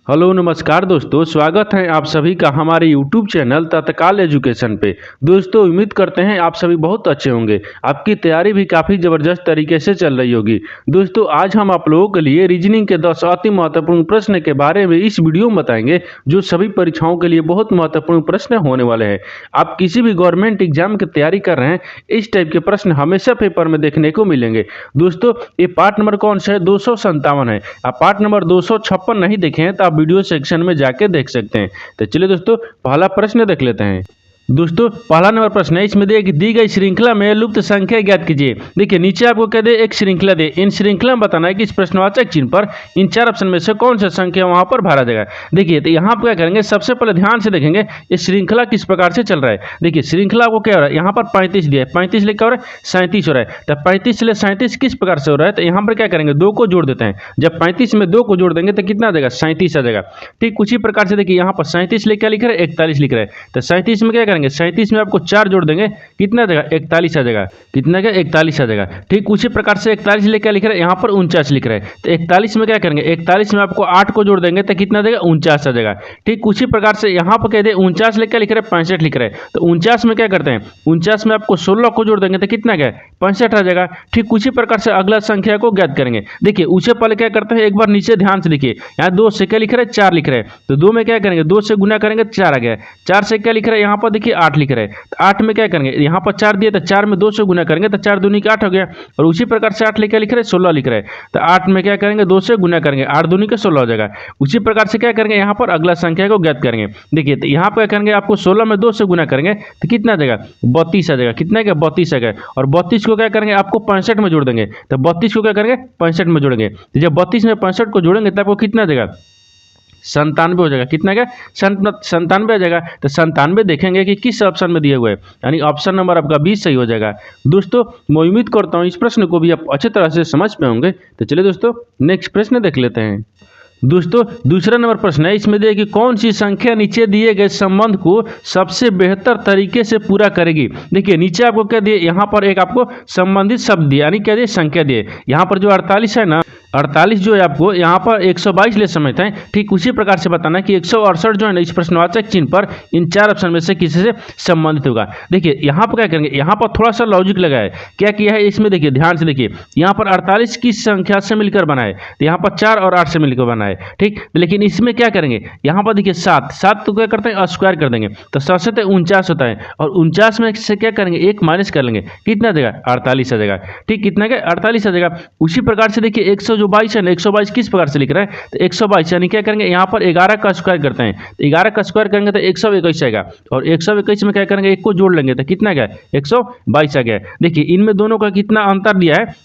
Hello नमस्कार दोस्तों, स्वागत है आप सभी का हमारे YouTube चैनल तत्काल एजुकेशन पे। दोस्तों उम्मीद करते हैं आप सभी बहुत अच्छे होंगे। आपकी तैयारी भी काफ़ी ज़बरदस्त तरीके से चल रही होगी। दोस्तों आज हम आप लोगों के लिए रीजनिंग के 10 अति महत्वपूर्ण प्रश्न के बारे में इस वीडियो में बताएंगे, जो सभी परीक्षाओं के लिए बहुत महत्वपूर्ण प्रश्न होने वाले हैं। आप किसी भी गवर्नमेंट एग्जाम की तैयारी कर रहे हैं, इस टाइप के प्रश्न हमेशा पेपर में देखने को मिलेंगे। दोस्तों ये पार्ट नंबर कौन सा है? 257 है। आप पार्ट नंबर 256 नहीं देखे हैं तो आप वीडियो सेक्शन में जाके देख सकते हैं। तो चलिए दोस्तों पहला प्रश्न देख लेते हैं। दोस्तों पहला नंबर प्रश्न है, इसमें दी गई श्रृंखला में लुप्त संख्या ज्ञात कीजिए। देखिए नीचे आपको कह दे एक श्रृंखला दे, इन श्रृंखला में बताना है कि इस प्रश्नवाचक चिन्ह पर इन चार ऑप्शन में से कौन सा संख्या वहां पर भरा जाएगा। देखिए तो यहाँ पर क्या करेंगे, सबसे पहले ध्यान से देखेंगे ये श्रृंखला किस प्रकार से चल रहा है। देखिए श्रृंखला को क्या हो रहा है, यहाँ पर 35 दिया है, 35 लेकर हो रहा है 37 हो रहा है। तो 35 से 37 किस प्रकार से हो रहा है, तो यहाँ पर क्या करेंगे, 2 को जोड़ देते हैं। जब 35 में 2 को जोड़ देंगे तो कितना देगा, 37 आ जाएगा। ठीक उसी प्रकार से देखिए यहाँ पर 37 ले क्या लिख रहे हैं, 41 लिख रहे हैं। तो 37 में क्या करेंगे, 37 में आपको 4 जोड़ देंगे, कितना देगा, 41 आ जाएगा। कितना का 41 आ जाएगा। ठीक उसी प्रकार से 41 ले क्या लिख रहे हैं, यहाँ पर 49 लिख रहे हैं। तो 41 में क्या करेंगे, 41 में आपको 8 को जोड़ देंगे तो कितना देगा, 49 आ जाएगा। ठीक उसी प्रकार से यहाँ पर कह दे 49 ले क्या लिख रहे हैं, 65 लिख रहे हैं। तो 49 में क्या करते हैं, 49 में आपको 16 को जोड़ देंगे तो कितना क्या, 65 आ जाएगा। ठीक उसी प्रकार से अगला संख्या को ज्ञात करेंगे। देखिए उससे पहले क्या करते हैं, एक बार नीचे ध्यान से लिखिए, यहाँ 2 से क्या लिख रहे हैं, 4 लिख रहे हैं। तो 2 में क्या करेंगे, 2 से गुना करेंगे 4 आ गया। 4 से क्या लिख रहे हैं, यहाँ पर देखिए 8 लिख रहे हैं। तो 8 में क्या करेंगे, यहाँ पर 4 दिए तो 4 में 2 से गुना करेंगे तो 4 दूनी का 8 हो गया। और उसी प्रकार से 8 लेकर लिख रहे हैं, 16 लिख रहे हैं। तो 8 में क्या करेंगे, 2 से गुना करेंगे, 8 दूनी का 16 हो जाएगा। उसी प्रकार से क्या करेंगे, यहाँ पर अगला संख्या को ज्ञात करेंगे। देखिए तो यहाँ पर क्या करेंगे, आपको 16 में 2 से गुना करेंगे तो कितना आ जाएगा, 32 आ जाएगा। कितना क्या, 32 आ गया। और 32 को क्या करेंगे, आपको 65 में जोड़ देंगे। तो 32 को क्या करेंगे, 65 में जोड़ेंगे। तो जब 32 में 65 को जोड़ेंगे तो आपको कितना देगा, 97 हो जाएगा। कितना क्या, 97 आ जाएगा। तो 97 देखेंगे कि किस ऑप्शन में दिए हुए हैं, यानी ऑप्शन नंबर आपका 20 सही हो जाएगा। दोस्तों मैं उम्मीद करता हूँ इस प्रश्न को भी आप अच्छे तरह से समझ पाए होंगे। तो चलिए दोस्तों नेक्स्ट प्रश्न देख लेते हैं। दोस्तों दूसरा नंबर प्रश्न है, इसमें दिए कि कौन सी संख्या नीचे दिए गए संबंध को सबसे बेहतर तरीके से पूरा करेगी। देखिए नीचे आपको क्या दिए, यहाँ पर एक आपको संबंधित शब्द दिए, यानी क्या दिए, संख्या दिए। यहाँ पर जो 48 है ना, 48 जो है आपको यहाँ पर 122 ले समझते हैं। ठीक उसी प्रकार से बताना कि 168 जो है ना, इस प्रश्नवाचक चिन्ह पर इन चार ऑप्शन में से किसी से संबंधित होगा। देखिए यहाँ पर क्या करेंगे, यहाँ पर थोड़ा सा लॉजिक लगा है। क्या किया है इसमें, देखिए ध्यान से देखिए, यहाँ पर 48 किस संख्या से मिलकर बना है, तो यहाँ पर 4 और 8 से मिलकर बना है। ठीक लेकिन इसमें क्या करेंगे, यहाँ पर देखिए 7 तो क्या करते हैं, स्क्वायर कर देंगे। तो 7 से 49 होता है, और 49 में से क्या करेंगे, 1 माइनस कर लेंगे, कितना देगा, 48 आ जाएगा। ठीक कितना क्या, 48 आ जाएगा। उसी प्रकार से देखिए 122 है ना, 122 किस प्रकार से लिख रहा है, तो 122 यानी क्या करेंगे, यहाँ पर 11 का स्क्वायर करते हैं। तो 11 का स्क्वायर करेंगे तो 121 आएगा। और 121 में क्या करेंगे, 1 को जोड़ लेंगे तो कितना गया, 122 आ गया। देखिए इनमें दोनों का कितना अंतर दिया है,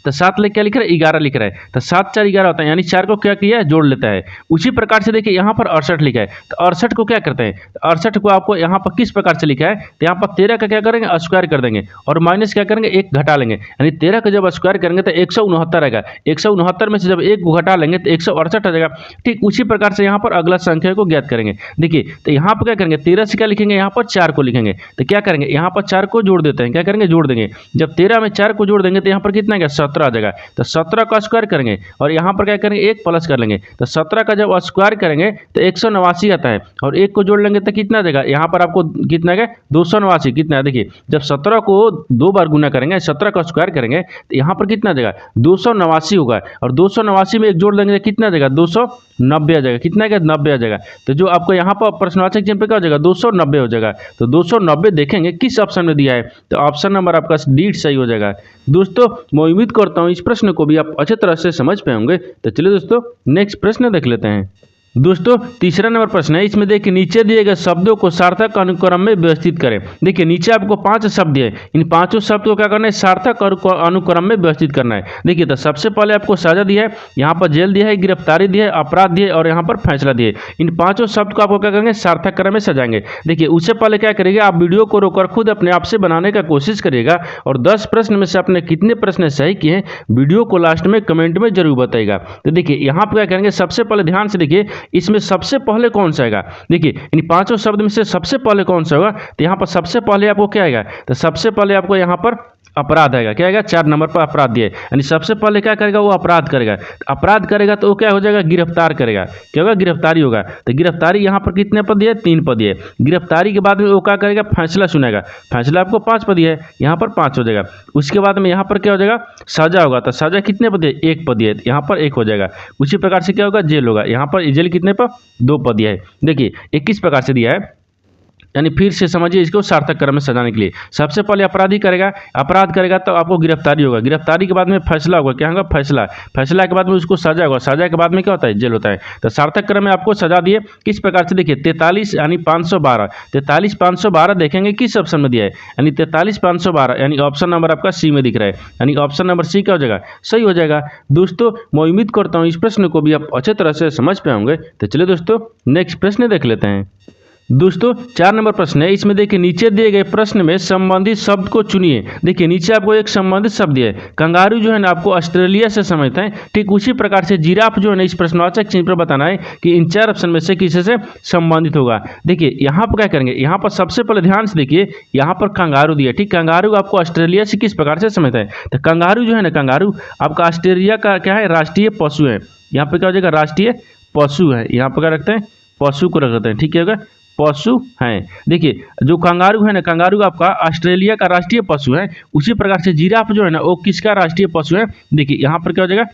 तो 7 ले क्या लिख रहा है, 11 लिख रहा है। तो 7 4 11 होता है, यानी 4 को क्या किया है, जोड़ लेता है। उसी प्रकार से देखिए यहाँ पर 68 लिखा है। तो 68 को क्या करते हैं, तो 68 को आपको यहाँ पर किस प्रकार से लिखा है, तो यहाँ पर 13 का क्या करेंगे, स्क्वायर कर देंगे, और माइनस क्या करेंगे, 1 घटा लेंगे। यानी 13 का जब स्क्वायर करेंगे तो 169 आएगा। 169 में से जब 1 को घटा लेंगे तो 168 आ जाएगा। ठीक उसी प्रकार से यहाँ पर अगला संख्या को ज्ञात करेंगे। देखिए तो यहाँ पर क्या करेंगे, 13 से क्या लिखेंगे, यहाँ पर 4 को लिखेंगे। तो क्या करेंगे, यहाँ पर 4 को जोड़ देते हैं, क्या करेंगे, जोड़ देंगे। जब 13 में 4 को जोड़ देंगे तो यहाँ पर कितना गया, 17 आ जाएगा। तो 17 का स्क्वायर करेंगे, और यहाँ पर क्या करेंगे, 1 प्लस कर लेंगे। तो 17 का जब स्क्वायर करेंगे तो 189 आता है, और 1 को जोड़ लेंगे तो कितना देगा, यहाँ पर आपको कितना है, 289। कितना है, देखिए जब 17 को 2 बार गुना करेंगे, 17 का स्क्वायर करेंगे तो यहाँ पर कितना देगा, 289 होगा। और 289 में 1 जोड़ देंगे तो कितना देगा, 290 आ जाएगा। कितना है, 90 आ जाएगा। तो जो आपको यहाँ पर प्रश्नवाचक चिन्ह पे क्या हो जाएगा, 290 हो जाएगा। तो 290 देखेंगे किस ऑप्शन में दिया है, तो ऑप्शन नंबर आपका डी सही हो जाएगा। दोस्तों मैं उम्मीद करता हूँ इस प्रश्न को भी आप अच्छे तरह से समझ पाए होंगे। तो चलिए दोस्तों नेक्स्ट प्रश्न देख लेते हैं। दोस्तों तीसरा नंबर प्रश्न है, इसमें देखिए नीचे दिए गए शब्दों को सार्थक अनुक्रम में व्यवस्थित करें। देखिए नीचे आपको 5 शब्द दिए, इन 5 शब्द को क्या करना है, सार्थक अनुक्रम में व्यवस्थित करना है। देखिए तो सबसे पहले आपको सजा दिया है, यहाँ पर जेल दिया है, गिरफ्तारी दिया है, अपराध दिया है, और यहाँ पर फैसला दिया है। इन 5 शब्द को आपको क्या करेंगे, सार्थक क्रम में सजाएंगे। देखिए उससे पहले क्या करिएगा, आप वीडियो को रोककर खुद अपने आप से बनाने का कोशिश करिएगा, और 10 प्रश्न में से आपने कितने प्रश्न सही किए हैं वीडियो को लास्ट में कमेंट में जरूर बताइएगा। तो देखिए यहाँ पर क्या करेंगे, सबसे पहले ध्यान से देखिए इसमें सबसे पहले कौन सा आएगा। देखिए इन 5 शब्द में से सबसे पहले कौन सा होगा, तो यहाँ पर सबसे पहले आपको क्या आएगा, तो सबसे पहले आपको यहाँ पर अपराध आएगा। क्या आएगा? 4 नंबर पर अपराध दिया है, यानी सबसे पहले क्या करेगा? वो अपराध करेगा। अपराध करेगा तो वो क्या हो जाएगा? गिरफ्तार करेगा। क्या होगा? गिरफ्तारी होगा। तो गिरफ्तारी यहाँ पर कितने पद दिए? 3 पद दिए। गिरफ्तारी के बाद में वो क्या करेगा? फैसला सुनेगा। फैसला आपको 5 पद दिया है, यहाँ पर 5 हो जाएगा। उसके बाद में यहाँ पर क्या हो जाएगा? सजा होगा। तो सजा कितने पद दिए? 1 पद दिए, यहाँ पर 1 हो जाएगा। उसी प्रकार से क्या होगा? जेल होगा। यहाँ पर जेल कितने पर? 2 पद दिया है। देखिए 21 प्रकार से दिया है, यानी फिर से समझिए इसको सार्थक क्रम में सजाने के लिए। सबसे पहले अपराधी करेगा, अपराध करेगा तो आपको गिरफ्तारी होगा। गिरफ्तारी के बाद में फैसला होगा। क्या होगा? फैसला। फैसला के बाद में उसको सजा होगा। सजा के बाद में क्या होता है? जेल होता है। तो सार्थक क्रम में आपको सजा दिए किस प्रकार से? देखिए 43 यानी 512, 43 512 देखेंगे किस ऑप्शन में दिया है, यानी 43 512, यानी ऑप्शन नंबर आपका सी में दिख रहा है, यानी ऑप्शन नंबर सी क्या हो जाएगा? सही हो जाएगा। दोस्तों मैं उम्मीद करता हूँ इस प्रश्न को भी आप अच्छे तरह से समझ पाए होंगे। तो चलिए दोस्तों नेक्स्ट प्रश्न देख लेते हैं। दोस्तों 4 नंबर प्रश्न है, इसमें देखिए नीचे दिए गए प्रश्न में संबंधित शब्द को चुनिए। देखिए नीचे आपको एक संबंधित शब्द दिया है। कंगारू जो है ना आपको ऑस्ट्रेलिया से समझते हैं, ठीक उसी प्रकार से जिराफ जो है ना इस प्रश्नवाचक चिन्ह पर बताना है कि इन 4 ऑप्शन में से किसी से संबंधित होगा। देखिए यहाँ पर क्या करेंगे? यहाँ पर सबसे पहले ध्यान से देखिए, यहाँ पर कंगारू दिया, ठीक कंगारू आपको ऑस्ट्रेलिया से किस प्रकार से समझते हैं? तो कंगारू जो है ना, कंगारू आपका ऑस्ट्रेलिया का क्या है? राष्ट्रीय पशु है। यहाँ पर क्या हो जाएगा? राष्ट्रीय पशु है। यहाँ पर क्या रखते हैं? पशु को रखते हैं, ठीक है, पशु हैं। देखिए जो कंगारू है ना, कंगारू आपका ऑस्ट्रेलिया का राष्ट्रीय पशु है। उसी प्रकार से जिराफ जो है ना वो किसका राष्ट्रीय पशु है? देखिए यहाँ पर क्या हो जाएगा?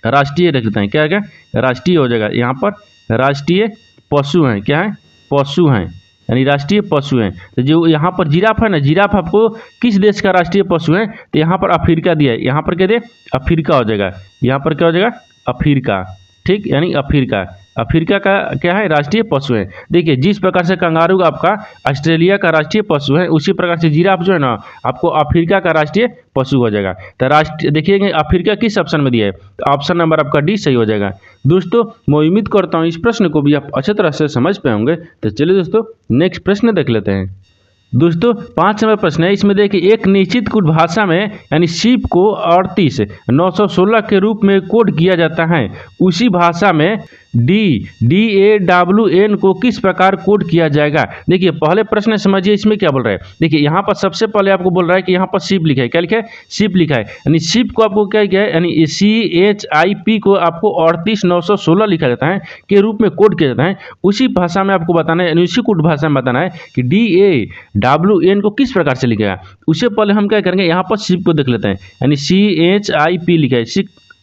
राष्ट्रीय रख देते हैं। क्या है? राष्ट्रीय हो जाएगा। यहाँ पर राष्ट्रीय पशु हैं। क्या है? पशु हैं, यानी राष्ट्रीय पशु हैं। तो जो यहाँ पर जिराफ है ना, जिराफ आपको किस देश का राष्ट्रीय पशु है? तो यहाँ पर अफ्रीका दिया है। यहाँ पर क्या दिया? अफ्रीका हो जाएगा। यहाँ पर क्या हो जाएगा? अफ्रीका, ठीक, यानी अफ्रीका। अफ्रीका का क्या है? राष्ट्रीय पशु है। देखिए जिस प्रकार से कंगारू आपका ऑस्ट्रेलिया का राष्ट्रीय पशु है, उसी प्रकार से जिराफ जो है ना आपको अफ्रीका का राष्ट्रीय पशु हो जाएगा। तो राष्ट्रीय देखिएगा अफ्रीका किस ऑप्शन में दिया है? तो ऑप्शन नंबर आपका डी सही हो जाएगा। दोस्तों मैं उम्मीद करता हूँ इस प्रश्न को भी आप अच्छे तरह से समझ पाए होंगे। तो चलिए दोस्तों नेक्स्ट प्रश्न देख लेते हैं। दोस्तों 5 नंबर प्रश्न है, इसमें देखिए एक निश्चित कोड भाषा में यानी सीप को 38 916 के रूप में कोड किया जाता है। उसी भाषा में DAWN को किस प्रकार कोड किया जाएगा? देखिए पहले प्रश्न समझिए इसमें क्या बोल रहा है। देखिए यहाँ पर सबसे पहले आपको बोल रहा है कि यहाँ पर सीप लिखा है। क्या लिखा है? सीप लिखा है, यानी सीप को आपको क्या किया है? यानी CHIP को आपको 38 916 लिखा जाता है के रूप में कोड किया जाता है। उसी भाषा में आपको बताना है, यानी उसी कोड भाषा में बताना है कि DAWN को किस प्रकार से लिखेगा। उससे पहले हम क्या करेंगे? यहाँ पर सीप को देख लेते हैं, यानी CHIP लिखा है,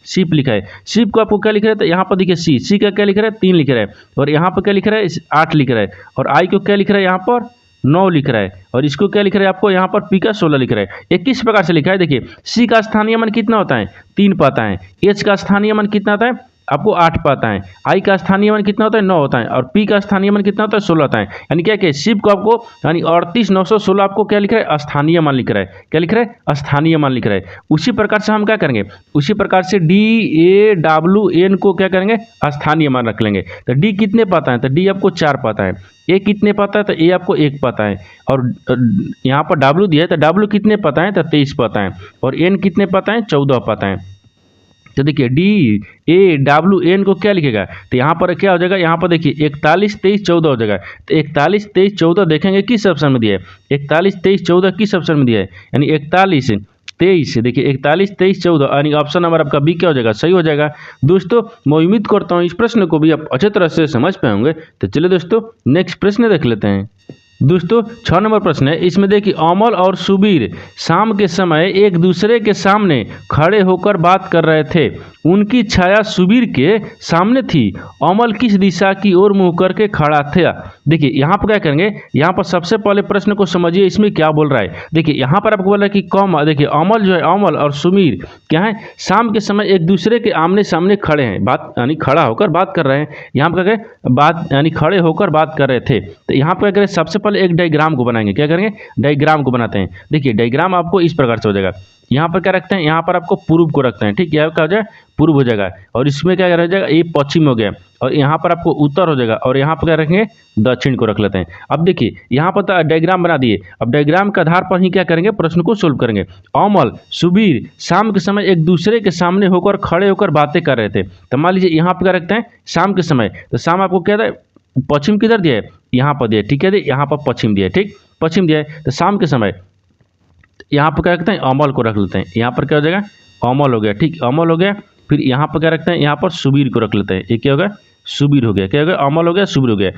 सीप लिखा है। सीप को आपको क्या लिख रहा है? तो यहाँ पर देखिए सी का क्या लिख रहा है? 3 लिख रहा है, और यहाँ पर क्या लिख रहा है? 8 लिख रहा है, और आई को क्या लिख रहा है? यहाँ पर 9 लिख रहा है, और इसको क्या लिख रहा है? आपको यहाँ पर पी का 16 लिख रहा है। ये किस प्रकार से लिखा है? देखिए सी का स्थानीय मान कितना होता है? 3 पाता है। एच का स्थानीय मान कितना होता है? आपको 8 पाता है। आई का स्थानीय मान कितना होता है? 9 होता है, और पी का स्थानीय मान कितना होता है? 16 होता है। यानी क्या क्या शिप को आपको यानी 38 916 आपको क्या लिख रहा है? स्थानीय मान लिख रहा है। क्या लिख रहा है? स्थानीय मान लिख रहा है। उसी प्रकार से हम क्या करेंगे? उसी प्रकार से DAWN को क्या करेंगे? स्थानीय मान रख लेंगे। तो डी कितने पाता है? तो डी आपको 4 पाता है। ए कितने पाता है? तो ए आपको 1 पाता है, और यहाँ पर डब्ल्यू दिया है तो डब्ल्यू कितने पाता है? तो 23 पाता है, और एन कितने पाता है? 14 पाता है। तो देखिए DAWN को क्या लिखेगा? तो यहाँ पर क्या हो जाएगा? यहाँ पर देखिए 41 23 14 हो जाएगा। तो 41 23 14 देखेंगे किस ऑप्शन में दिया है? 41 23 14 किस ऑप्शन में दिया है? यानी 41 23, देखिए 41 23 14, यानी ऑप्शन नंबर आपका बी क्या हो जाएगा? सही हो जाएगा। दोस्तों मैं उम्मीद करता हूँ इस प्रश्न को भी आप अच्छे तरह से समझ पाए होंगे। तो चलिए दोस्तों नेक्स्ट प्रश्न देख लेते हैं। दोस्तों 6 नंबर प्रश्न है, इसमें देखिए अमल और सुबीर शाम के समय एक दूसरे के सामने खड़े होकर बात कर रहे थे। उनकी छाया सुबीर के सामने थी। अमल किस दिशा की ओर मुंह करके खड़ा था? देखिए यहाँ पर क्या करेंगे? यहाँ पर सबसे पहले प्रश्न को समझिए इसमें क्या बोल रहा है। देखिए यहाँ पर आपको बोल रहा है कि कम, देखिए अमल जो है, अमल और सुबीर क्या है? शाम के समय एक दूसरे के आमने सामने खड़े हैं, बात यानी खड़ा होकर बात कर रहे हैं। यहाँ पर क्या करें? बात यानी खड़े होकर बात कर रहे थे। तो यहाँ पर क्या करें? सबसे पहले एक डायग्राम को बनाएंगे। क्या करेंगे? डायग्राम को बनाते हैं। देखिए डायग्राम आपको इस प्रकार से हो जाएगा। यहाँ पर क्या रखते हैं? यहाँ पर आपको पूर्व को रखते हैं, ठीक है, क्या हो जाएगा? पूर्व हो जाएगा, और इसमें क्या रह जाएगा? ये पश्चिम हो गया, और यहाँ पर आपको उत्तर हो जाएगा, और यहाँ पर क्या रखेंगे? दक्षिण को रख लेते हैं। अब देखिए यहाँ पर डायग्राम बना दिए। अब डायग्राम के आधार पर ही क्या करेंगे? प्रश्न को सोल्व करेंगे। अमल सुबीर शाम के समय एक दूसरे के सामने होकर खड़े होकर बातें कर रहे थे। तो मान लीजिए यहाँ पर क्या रखते हैं? शाम के समय, तो शाम आपको क्या है? पश्चिम किधर दिया है? यहाँ पर दिया है, ठीक है, यहाँ पर पश्चिम दिया है, ठीक, पश्चिम दिया है। तो शाम के समय यहाँ पर क्या रखते हैं, अमल को रख लेते हैं। यहाँ पर क्या हो जाएगा, अमल हो गया, ठीक, अमल हो गया। फिर यहाँ पर क्या रखते हैं, यहाँ पर सुबीर को रख लेते हैं। ये क्या होगा, सुबीर हो गया, क्या हो गया, अमल हो गया, सुबीर हो गया।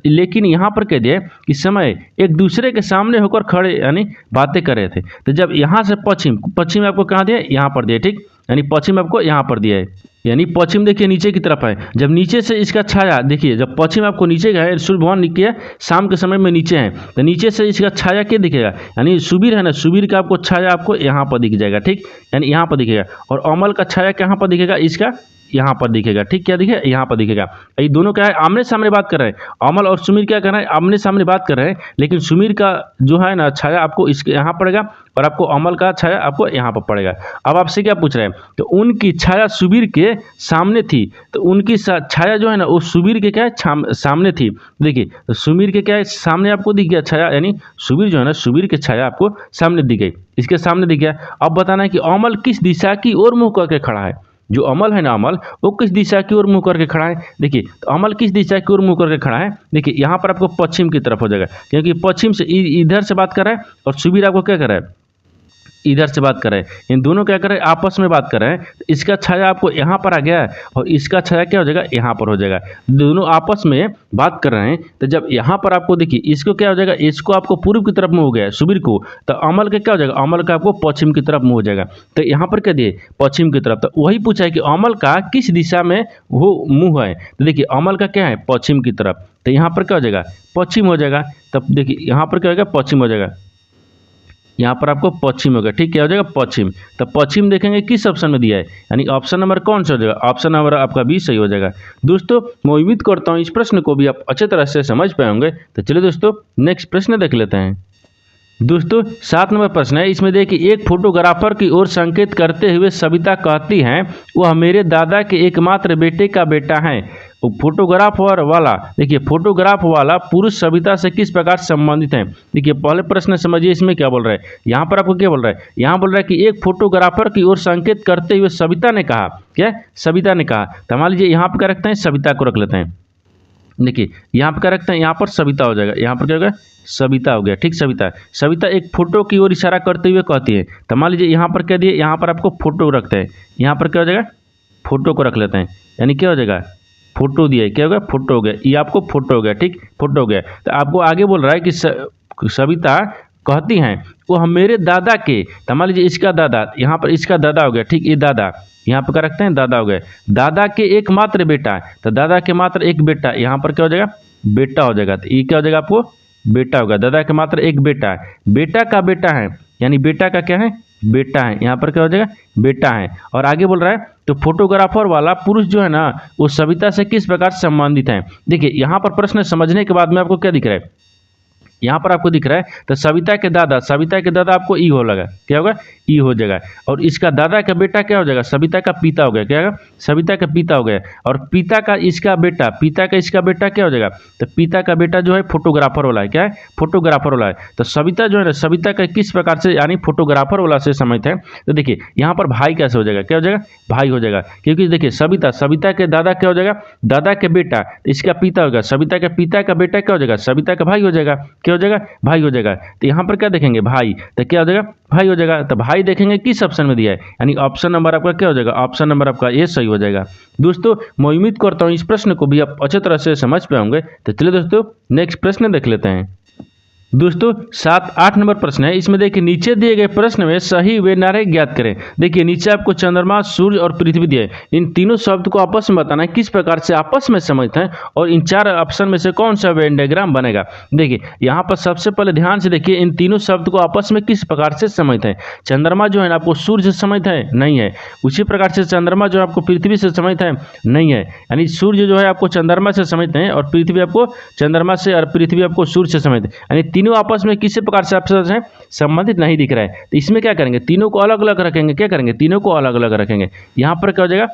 लेकिन यहाँ पर कह दिया कि समय एक दूसरे के सामने होकर खड़े यानी बातें कर रहे थे। तो जब यहाँ से पश्चिम, पश्चिम आपको कहाँ दिया, यहाँ पर दिया, ठीक, यानी पश्चिम आपको यहाँ पर दिया है, यानी पश्चिम देखिए नीचे की तरफ है। जब नीचे से इसका छाया देखिए, जब पश्चिम आपको नीचे का है, सूर्य भगवान नीचे है, शाम के समय में नीचे है, तो नीचे से इसका छाया क्या दिखेगा, यानी सुबीर है ना, सुबीर का आपको छाया आपको यहाँ पर दिख जाएगा, ठीक, यानी यहाँ पर दिखेगा। और अमल का छाया कहाँ पर दिखेगा, इसका यहाँ पर दिखेगा, ठीक, क्या दिखेगा, यहाँ पर दिखेगा। ये दोनों क्या है, आमने सामने बात कर रहे हैं। अमल और सुमीर क्या कर रहे हैं, आमने सामने बात कर रहे हैं, लेकिन सुमीर का जो है ना छाया आपको इसके यहाँ पड़ेगा और आपको अमल का छाया आपको यहाँ पर पड़ेगा। अब आपसे क्या पूछ रहे हैं, तो उनकी छाया सुबीर के सामने थी, तो उनकी छाया जो है ना वो सुबीर के क्या है, सामने थी। देखिए, तो सुबीर के क्या है, सामने आपको दिख गया छाया, यानी सुबीर जो है ना, सुबीर की छाया आपको सामने दिख गई, इसके सामने दिख गया। अब बताना है कि अमल किस दिशा की ओर मुँह करके खड़ा है। जो अमल है ना, अमल वो किस दिशा की ओर मुंह करके खड़ा है। देखिए, तो अमल किस दिशा की ओर मुंह करके खड़ा है, देखिए यहाँ पर आपको पश्चिम की तरफ हो जाएगा, क्योंकि पश्चिम से इधर से बात कर रहा है और सुबीर आपको क्या कर रहा है, इधर से बात कर रहे हैं। इन दोनों क्या कर रहे हैं, आपस में बात कर रहे हैं। तो इसका छाया आपको यहाँ पर आ गया है और इसका छाया क्या हो जाएगा, यहाँ पर हो जाएगा। दोनों आपस में बात कर रहे हैं। तो जब यहाँ पर आपको देखिए, इसको क्या हो जाएगा, इसको आपको पूर्व की तरफ मुँह हो गया है सुबीर को, तो अमल का क्या हो जाएगा, अमल का आपको पश्चिम की तरफ मुँह हो जाएगा। तो यहाँ पर क्या दिए, पश्चिम की तरफ। तो वही पूछा है कि अमल का किस दिशा में वो मुँह है। तो देखिए, अमल का क्या है, पश्चिम की तरफ, तो यहाँ पर क्या हो जाएगा, पश्चिम हो जाएगा। तब देखिए यहाँ पर क्या होगा, पश्चिम हो जाएगा, यहाँ पर आपको पश्चिम होगा, ठीक, क्या हो जाएगा, पश्चिम। तो पश्चिम देखेंगे किस ऑप्शन में दिया है, यानी ऑप्शन नंबर कौन सा हो जाएगा, ऑप्शन नंबर आपका बी सही हो जाएगा। दोस्तों, मैं उम्मीद करता हूँ इस प्रश्न को भी आप अच्छे तरह से समझ पाए होंगे। तो चलिए दोस्तों, नेक्स्ट प्रश्न देख लेते हैं। दोस्तों 7 नंबर प्रश्न है, इसमें देखिए, एक फोटोग्राफर की ओर संकेत करते हुए सविता कहती हैं, वह मेरे दादा के एकमात्र बेटे का बेटा है। फोटोग्राफर वाला, देखिए फोटोग्राफ वाला पुरुष सविता से किस प्रकार संबंधित है। देखिए पहले प्रश्न समझिए, इसमें क्या बोल रहा है, यहाँ पर आपको क्या बोल रहा है, यहाँ बोल रहा है कि एक फोटोग्राफर की ओर संकेत करते हुए सविता ने कहा, क्या सविता ने कहा। तो मान लीजिए यहाँ पर क्या रखते हैं, सविता को रख लेते हैं। देखिए यहाँ पर क्या रखते हैं, यहाँ पर सविता हो जाएगा, यहाँ पर क्या होगा, सविता हो गया, ठीक, सविता। सविता एक फोटो की ओर इशारा करते हुए कहती है। तो मान लीजिए यहाँ पर क्या दिए, यहाँ पर आपको फोटो रखते हैं, यहाँ पर क्या हो जाएगा, फोटो को रख लेते हैं, यानी क्या हो जाएगा, फोटो दिया है, क्या होगा, फोटो हो गया, ये आपको फोटो हो गया, ठीक, फोटो हो गया। तो आपको आगे बोल रहा है कि सविता कहती हैं वो हम मेरे दादा के, तो मान लीजिए इसका दादा, यहाँ पर इसका दादा हो गया, ठीक, ये दादा, यहाँ पर क्या रखते हैं, दादा हो गए, दादा के एकमात्र बेटा, तो दादा के मात्र एक बेटा, यहाँ पर क्या हो जाएगा, बेटा हो जाएगा। तो ये क्या हो जाएगा, आपको बेटा होगा, दादा के मात्र एक बेटा है, बेटा का बेटा है, यानी बेटा का क्या है, बेटा है, यहाँ पर क्या हो जाएगा, बेटा है। और आगे बोल रहा है तो फोटोग्राफर वाला पुरुष जो है ना वो सविता से किस प्रकार संबंधित है। देखिए यहाँ पर प्रश्न समझने के बाद में आपको क्या दिख रहा है, यहाँ पर आपको दिख रहा है तो सविता के दादा, सविता के दादा आपको ई हो लगा, क्या होगा, ई हो जाएगा। और इसका दादा का बेटा क्या हो जाएगा, सविता का पिता हो गया, क्या होगा, सविता का पिता हो गया। और पिता का इसका बेटा, पिता का इसका बेटा क्या हो जाएगा, तो पिता का बेटा जो है फोटोग्राफर वाला है, क्या है, फोटोग्राफर वाला है। तो सविता जो है ना, सविता का किस प्रकार से यानी फोटोग्राफर वाला से संबंधित है। तो देखिए यहाँ पर भाई कैसे हो जाएगा, क्या हो जाएगा, भाई हो जाएगा, क्योंकि देखिए सविता, सविता के दादा क्या हो जाएगा, दादा के बेटा, इसका पिता होगा, सविता के पिता का बेटा क्या हो जाएगा, सविता का भाई हो जाएगा, क्या हो जाएगा, भाई हो जाएगा। तो यहाँ पर क्या देखेंगे, भाई, तो क्या हो जाएगा, भाई हो जाएगा। तो भाई देखेंगे किस ऑप्शन में दिया है, यानी ऑप्शन नंबर आपका क्या हो जाएगा, ऑप्शन नंबर आपका ये सही हो जाएगा। दोस्तों मैं उम्मीद करता हूँ इस प्रश्न को भी आप अच्छे तरह से समझ पाए होंगे। तो चलिए दोस्तों नेक्स्ट प्रश्न देख लेते हैं। दोस्तों 7-8 नंबर प्रश्न है, इसमें देखिए नीचे दिए गए प्रश्न में सही वे नारे ज्ञात करें। देखिए नीचे आपको चंद्रमा, सूर्य और पृथ्वी दिए, इन तीनों शब्द को आपस में बताना है किस प्रकार से आपस में संबंधित हैं और इन 4 ऑप्शन में से कौन सा वेन डायग्राम बनेगा। देखिए यहाँ पर सबसे पहले ध्यान से देखिए, इन तीनों शब्द को आपस में किस प्रकार से संबंधित है। चंद्रमा जो है ना आपको सूर्य से संबंधित है, नहीं है। उसी प्रकार से चंद्रमा जो है आपको पृथ्वी से संबंधित है, नहीं है। यानी सूर्य जो है आपको चंद्रमा से संबंधित है और पृथ्वी आपको चंद्रमा से और पृथ्वी आपको सूर्य से संबंधित है, यानी तीनों आपस में किसी प्रकार से आपस में संबंधित नहीं दिख रहा है। तो इसमें क्या करेंगे, तीनों को अलग अलग रखेंगे, क्या करेंगे, तीनों को अलग अलग रखेंगे। यहाँ पर क्या हो जाएगा,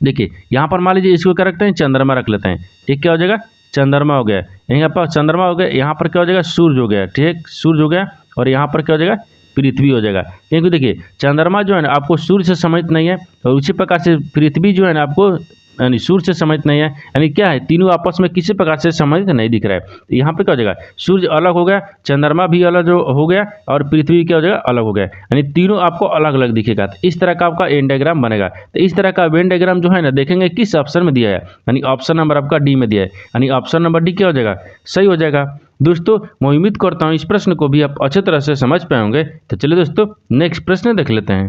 देखिए यहाँ पर मान लीजिए इसको क्या रखते हैं, चंद्रमा रख लेते हैं, एक क्या हो जाएगा, चंद्रमा हो गया, यहाँ पर चंद्रमा हो गया, यहाँ पर क्या हो जाएगा, सूर्य हो गया, ठीक, सूर्य हो गया। और यहाँ पर क्या हो जाएगा, पृथ्वी हो जाएगा। क्योंकि देखिए चंद्रमा जो है ना आपको सूर्य से संबंधित नहीं है और उसी प्रकार से पृथ्वी जो है ना आपको यानी सूर्य से संबंधित नहीं है, यानी क्या है, तीनों आपस में किसी प्रकार से संबंधित नहीं दिख रहा है। तो यहाँ पर क्या हो जाएगा, सूर्य अलग हो गया, चंद्रमा भी अलग हो गया और पृथ्वी क्या हो जाएगा, अलग हो गया, यानी तीनों आपको अलग अलग दिखेगा। तो इस तरह का आपका वेन डायग्राम बनेगा। तो इस तरह का वेन डायग्राम जो है ना, देखेंगे किस ऑप्शन में दिया है, यानी ऑप्शन नंबर आपका डी में दिया है, यानी ऑप्शन नंबर डी क्या हो जाएगा, सही हो जाएगा। दोस्तों मैं उम्मीद करता हूँ इस प्रश्न को भी आप अच्छे तरह से समझ पाए होंगे। तो चलिए दोस्तों नेक्स्ट प्रश्न देख लेते हैं।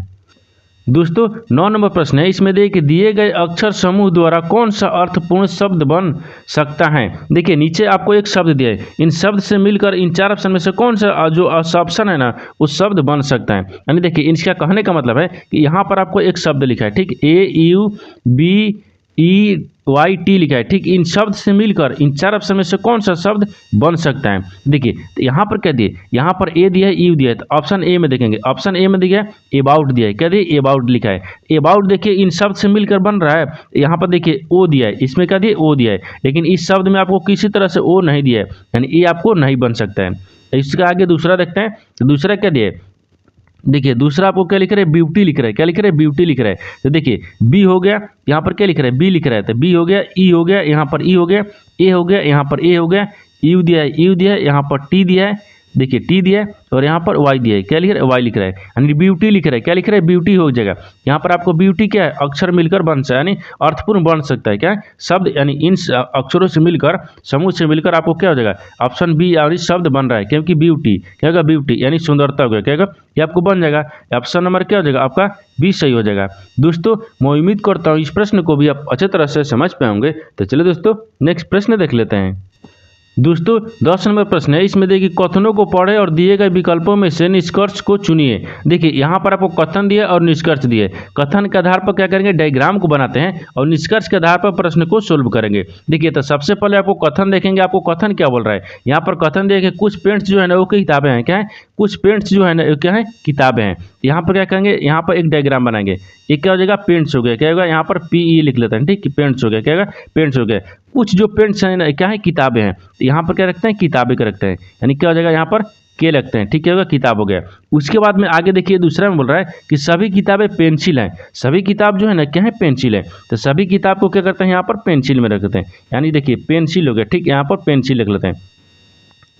दोस्तों 9 नंबर प्रश्न है, इसमें देखिए दिए गए अक्षर समूह द्वारा कौन सा अर्थपूर्ण शब्द बन सकता है। देखिए नीचे आपको एक शब्द दिया है, इन शब्द से मिलकर इन 4 ऑप्शन में से कौन सा जो ऑप्शन है ना उस शब्द बन सकता है। यानी देखिए इसका कहने का मतलब है कि यहाँ पर आपको एक शब्द लिखा है, ठीक, AUBEYT लिखा है, ठीक, इन शब्द से मिलकर इन 4 ऑप्शन में से कौन सा शब्द बन सकता है। देखिए तो यहाँ पर क्या दिए, यहाँ पर ए दिया है, यू दिया है, तो ऑप्शन ए में देखेंगे, ऑप्शन ए में दिया है अबाउट दिया है, क्या दिया, अबाउट लिखा है। अबाउट देखिए इन शब्द से मिलकर बन रहा है, यहाँ पर देखिए ओ दिया है, इसमें क्या दिया, ओ दिया है, लेकिन इस शब्द में आपको किसी तरह से ओ नहीं दिया है, यानी ये आपको नहीं बन सकता है। इसका आगे दूसरा देखते हैं, तो दूसरा क्या दिया है, देखिए दूसरा आपको क्या लिख रहा है, ब्यूटी लिख रहा है, क्या लिख रहा है, ब्यूटी लिख रहा है। तो देखिए बी हो गया, यहाँ पर क्या लिख रहा है, बी लिख रहा है, तो बी हो गया, ई हो गया, यहाँ पर ई हो गया, ए हो गया, यहाँ पर ए हो गया, यू दिया है, यू दिया है, यहाँ पर टी दिया है, देखिए टी दिया है, और यहाँ पर वाई दिया है, क्या लिख रहा है, वाई लिख रहा है, यानी ब्यूटी लिख रहा है, क्या लिख रहा है, ब्यूटी हो जाएगा। यहाँ पर आपको ब्यूटी क्या है, अक्षर मिलकर बन सकता है, यानी अर्थपूर्ण बन सकता है, क्या शब्द, यानी इन अक्षरों से मिलकर, समूह से मिलकर आपको क्या हो जाएगा, ऑप्शन बी यानी शब्द बन रहा है, क्योंकि ब्यूटी क्या होगा, ब्यूटी यानी सुंदरता हो गया, क्या होगा, ये आपको बन जाएगा। ऑप्शन नंबर क्या हो जाएगा, आपका बी सही हो जाएगा। दोस्तों मैं उम्मीद करता हूँ इस प्रश्न को भी आप अच्छे तरह से समझ पाएंगे। तो चलिए दोस्तों नेक्स्ट प्रश्न देख लेते हैं। दोस्तों 10 नंबर प्रश्न है, इसमें देखिए कथनों को पढ़े और दिए गए विकल्पों में से निष्कर्ष को चुनिए। देखिए यहाँ पर आपको कथन दिया और निष्कर्ष दिए, कथन के आधार पर क्या करेंगे, डायग्राम को बनाते हैं, और निष्कर्ष के आधार पर प्रश्न को सोल्व करेंगे। देखिए तो सबसे पहले आपको कथन देखेंगे, आपको कथन क्या बोल रहा है, यहाँ पर कथन देखिए कुछ पेंट्स जो है ना वो किताबें हैं, क्या है, कुछ पेंट्स जो है ना क्या है, किताबें हैं। यहाँ पर क्या करेंगे, यहाँ पर एक डायग्राम बनाएंगे, ये क्या हो जाएगा, पेंट्स हो गया, क्या होगा, यहाँ पर PE लिख लेते हैं, ठीक, पेंट्स हो गया, क्या होगा, पेंट्स हो गया। कुछ जो पेंट्स हैं ना क्या है, किताबें हैं, तो यहाँ पर क्या रखते हैं, किताबें का रखते हैं, यानी क्या हो जाएगा, यहाँ पर के लगते हैं, ठीक है, होगा किताब हो गया। उसके बाद में आगे देखिए दूसरा में बोल रहा है कि सभी किताबें पेंसिल हैं, सभी किताब जो है ना क्या है, पेंसिल है, तो सभी किताब को क्या करते हैं, यहाँ पर पेंसिल में रखते हैं, यानी देखिए पेंसिल हो गया, ठीक, यहाँ पर पेंसिल लिख लेते हैं,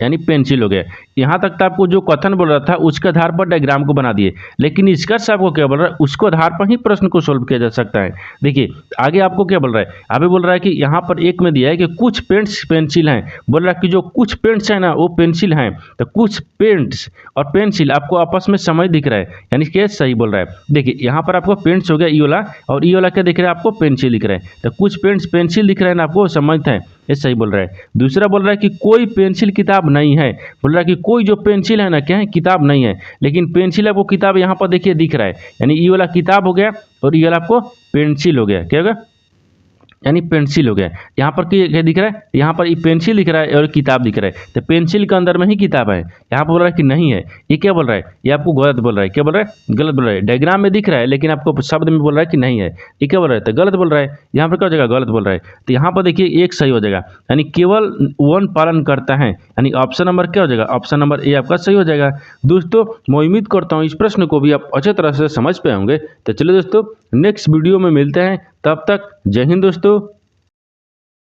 यानी पेंसिल हो गया। यहाँ तक तो आपको जो कथन बोल रहा था उसके आधार पर डायग्राम को बना दिए, लेकिन निष्कर्ष आपको क्या बोल रहा है, उसको आधार पर ही प्रश्न को सोल्व किया जा सकता है। देखिए आगे आपको क्या बोल रहा है, अभी बोल रहा है कि यहाँ पर एक में दिया है कि कुछ पेंट्स पेंसिल हैं, बोल रहा है कि जो कुछ पेंट्स हैं ना वो पेंसिल हैं, तो कुछ पेंट्स और पेंसिल आपको आपस में समझ दिख रहा है, यानी कि सही बोल रहा है। देखिए यहाँ पर आपको पेंट्स हो गया ई वाला, और ई वाला क्या दिख रहा है, आपको पेंसिल दिख रहा है, तो कुछ पेंट्स पेंसिल दिख रहा है ना, आपको समझ है, ये सही बोल रहा है। दूसरा बोल रहा है कि कोई पेंसिल किताब नहीं है, बोल रहा है कि कोई जो पेंसिल है ना क्या है, किताब नहीं है, लेकिन पेंसिल है वो किताब यहाँ पर देखिए दिख रहा है, यानी ये वाला किताब हो गया और ये वाला आपको पेंसिल हो गया, क्या होगा, यानी पेंसिल हो गया। यहाँ पर क्या दिख रहा है, यहाँ पर ये पेंसिल दिख रहा है और किताब दिख रहा है, तो पेंसिल के अंदर में ही किताब है। यहाँ पर बोल रहा है कि नहीं है, ये क्या बोल रहा है, ये आपको गलत बोल रहा है, क्या बोल रहा है, गलत बोल रहा है। डायग्राम में दिख रहा है लेकिन आपको शब्द में बोल रहा है कि नहीं है, ये क्या बोल रहा है, तो गलत बोल रहा है। यहाँ पर क्या हो जाएगा, गलत बोल रहा है, तो यहाँ पर देखिए एक सही हो जाएगा, यानी केवल वन पालन करता है, यानी ऑप्शन नंबर क्या हो जाएगा, ऑप्शन नंबर ए आपका सही हो जाएगा। दोस्तों मैं उम्मीद करता हूँ इस प्रश्न को भी आप अच्छे तरह से समझ पाए होंगे। तो चलिए दोस्तों नेक्स्ट वीडियो में मिलते हैं, तब तक जय हिंद दोस्तों।